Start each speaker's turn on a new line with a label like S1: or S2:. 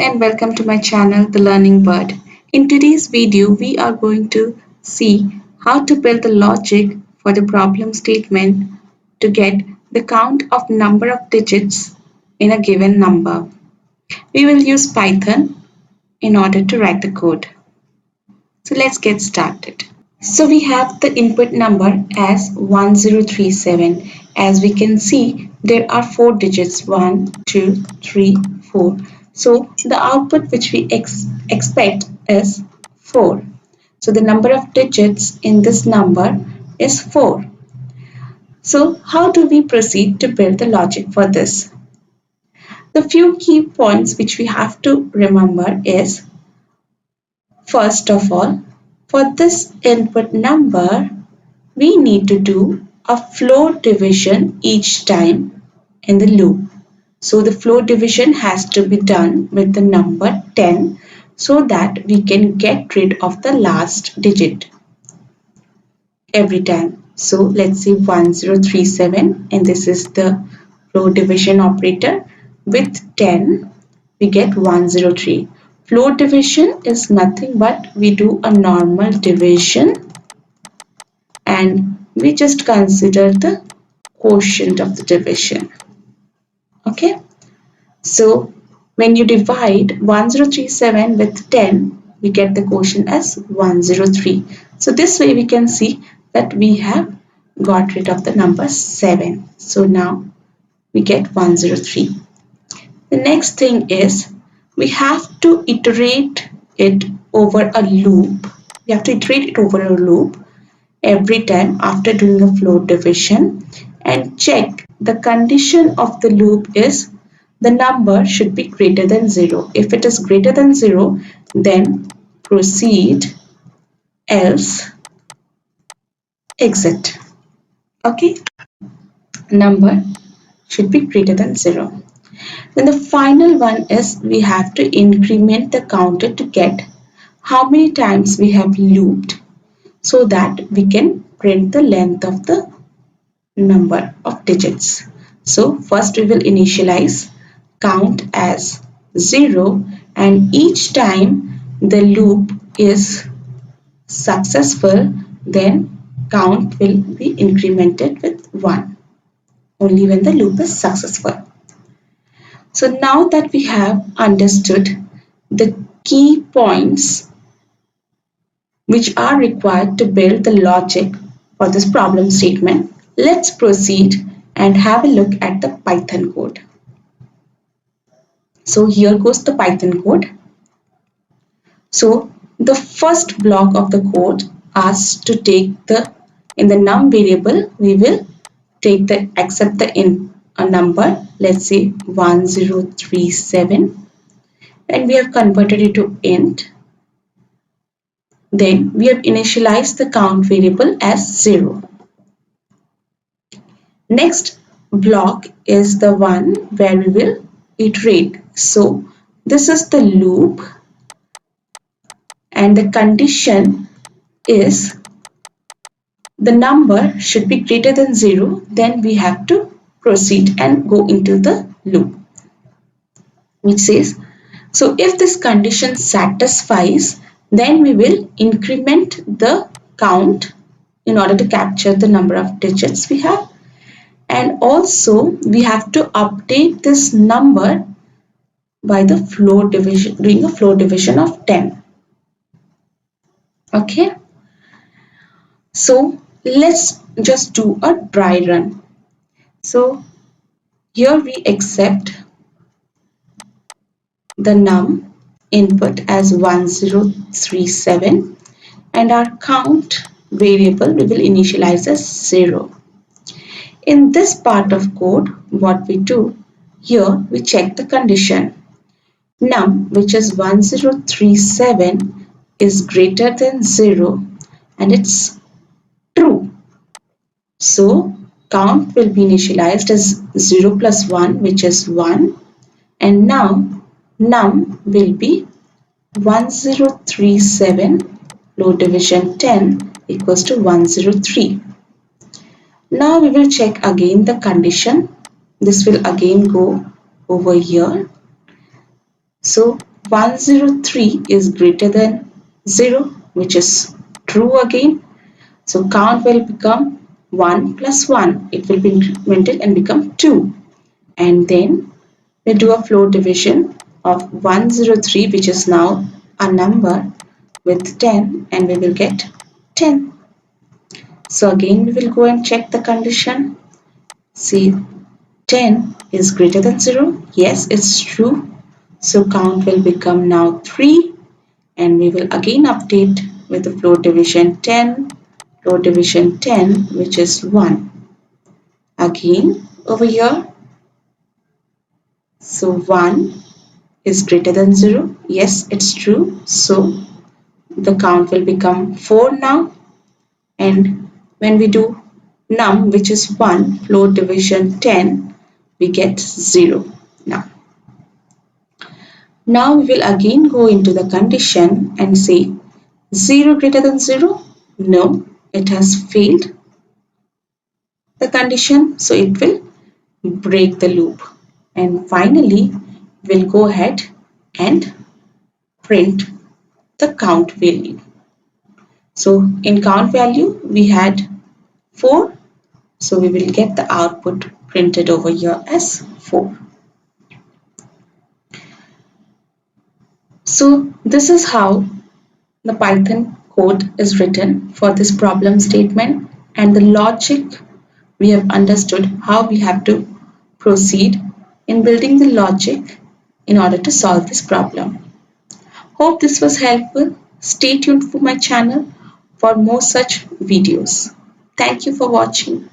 S1: and welcome to my channel, The Learning Bird. In today's video, we are going to see how to build the logic for the problem statement to get the count of number of digits in a given number. We will use Python in order to write the code. So let's get started. So we have the input number as 1037. As we can see, there are 4 digits 1, 2, 3, 4. So the output which we expect is 4. So the number of digits in this number is 4. So how do we proceed to build the logic for this? The few key points which we have to remember is, first of all, for this input number, we need to do a float division each time in the loop. So the float division has to be done with the number 10 so that we can get rid of the last digit every time. So let's say 1037, and this is the float division operator. With 10, we get 103. Float division is nothing but we do a normal division and we just consider the quotient of the division. Okay, so when you divide 1037 with 10, we get the quotient as 103. So this way we can see that we have got rid of the number 7. So now we get 103. The next thing is we have to iterate it over a loop. We have to iterate it over a loop every time after doing a float division and check the condition of the loop is the number should be greater than 0. If it is greater than 0, then proceed, else exit. Okay, number should be greater than 0. Then the final one is we have to increment the counter to get how many times we have looped so that we can print the length of the number of digits. So first we will initialize count as 0, and each time the loop is successful, then count will be incremented with 1 only when the loop is successful. So now that we have understood the key points which are required to build the logic for this problem statement, let's proceed and have a look at the Python code. So here goes the Python code. So the first block of the code asks to take in the num variable, we will accept the a number, let's say 1037, and we have converted it to int. Then we have initialized the count variable as 0. Next block is the one where we will iterate. So this is the loop and the condition is the number should be greater than 0. Then we have to proceed and go into the loop, which says, so if this condition satisfies, then we will increment the count in order to capture the number of digits we have. And also we have to update this number by the float division, doing a float division of 10. Okay, so let's just do a dry run. So here we accept the num input as 1037 and our count variable we will initialize as 0. In this part of code, what we do, here we check the condition. Num, which is 1037, is greater than 0 and it's true. So count will be initialized as 0 plus 1, which is 1, and now num will be 1037 float division 10 equals to 103. Now we will check again the condition. This will again go over here. So 103 is greater than 0, which is true again. So count will become 1 plus 1. It will be incremented and become 2. And then we'll do a floor division of 103, which is now a number, with 10, and we will get 10. So again we will go and check the condition. See, 10 is greater than 0. Yes, it's true. So count will become now 3, and we will again update with the floor division 10, floor division 10, which is 1. Again over here, so 1 is greater than 0. Yes, it's true. So the count will become 4 now. And when we do num, which is 1, floor division 10, we get 0 now. Now we will again go into the condition and say 0 greater than 0. No, it has failed the condition, so it will break the loop. And finally, we'll go ahead and print the count value. So in count value, we had 4. So we will get the output printed over here as 4. So this is how the Python code is written for this problem statement, and the logic we have understood how we have to proceed in building the logic in order to solve this problem. Hope this was helpful. Stay tuned for my channel for more such videos. Thank you for watching.